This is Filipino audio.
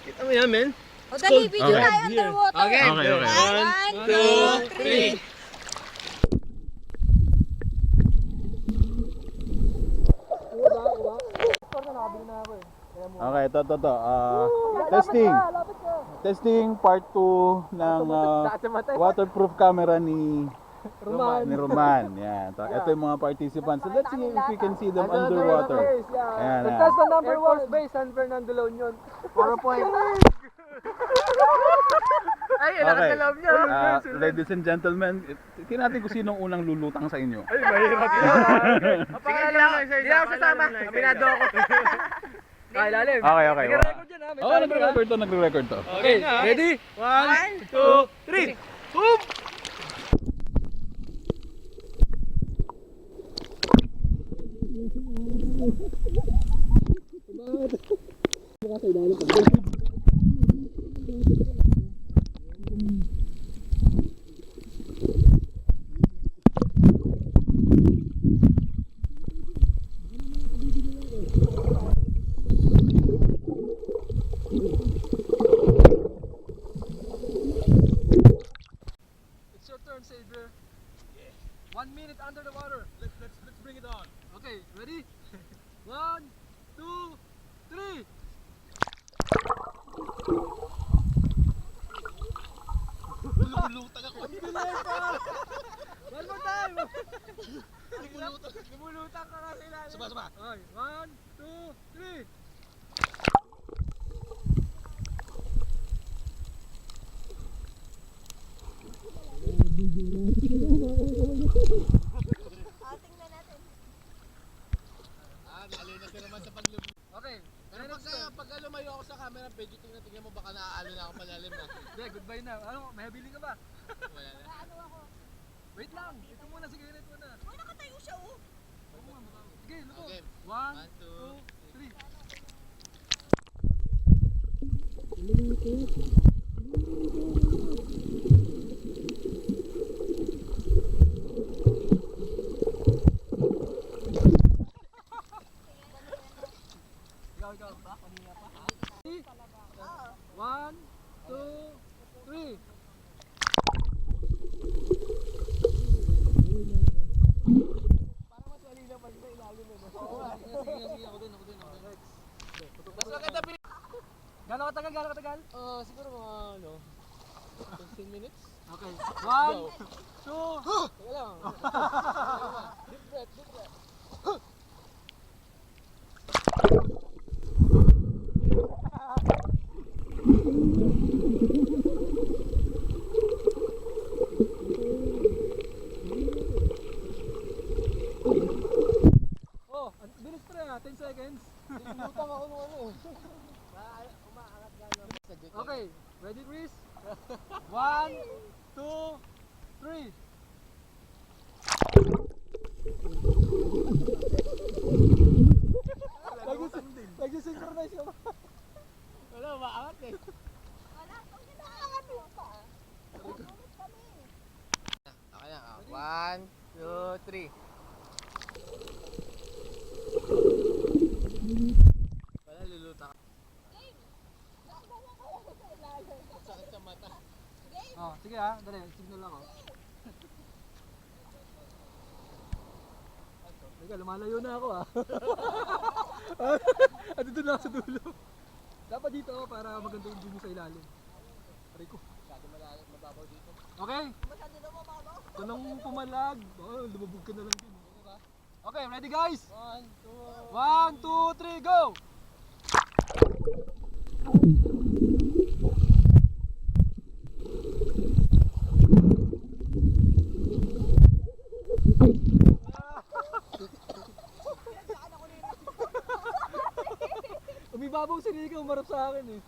Kita mo yan, men? O dali, video Okay. tayo underwater. Okay. Okay, okay. 1, 2, 3. Okay, ito. Testing. Testing part 2 ng waterproof camera ni Roman. Yan. Ito yung mga participants. So let's see if we can see them underwater. Ayan. Test the number 1 base, San Fernando La Union. 4 Ay, Okay. nakasalaw niya. Ladies and gentlemen, tingnan natin kung sinong unang lulutang sa inyo. Ay, mahirap yan. Sige lang, hindi ako sasama. Aminado ako. Ay, lalim. Okay. Nag-record dyan, ha? May Oh, time, nagre-record to. Okay, ready? 1, 2, 3. Boom! It's your turn, Savior. 1 minute under the water. Let's bring it on. Okay, ready? 1, 2, 3. Lumulutang ako. One more time. Lumulutang ka kasi ilalim. Saba. Okay, 1, 2, 3. Tingnan natin. Naalala na si Roman sa paglumulutang. Okay, Pagka lumayo ako sa camera, medyo tingnan mo baka naaalo na ako palalim na. hindi, goodbye na. Ano, may habili ka ba? Wala na. Ano ako? Wait lang, ito muna, sige, ito muna. Uy, nakatayo siya, oh. Sige, lupo. Okay. 1, 2, 3. Ikaw ba? Kanina pa? 1, 2, 3. Parang mas malina pa sa ilalim eh. Oo nga. Sige, ako din. Mas maganda Gano'ng katagal? Siguro mga 15 minutes. Okay. 1, 2, Teka lang. Deep breath. oh, bilis pa rin 10 seconds. Lumulutang ako nung ano. Okay, ready Chris? 1, 2, 3. Nag-synchronize ka ba? Wala, maangat eh. Wala, kung kailangan mo pa. Ulit kami. Okay na. 1, 2, 3. Wala, lulutang. Nakabawa ko ako sa ilalim. Sakit sa mata. Oh, sige ha, dali, signal ako. Teka, lumalayo na ako ah. At dito na ako sa dulo. Dapat dito ako para maganda yung view sa ilalim. Aray ko. Masyado malalim, mababaw dito. Okay, Masyado na mababaw. kung nang pumalag, lumabog ka na lang din. Okay, ready guys? 1, 2, 1, 2, 3, go! Umibabaw si Nika, umarap sa akin eh.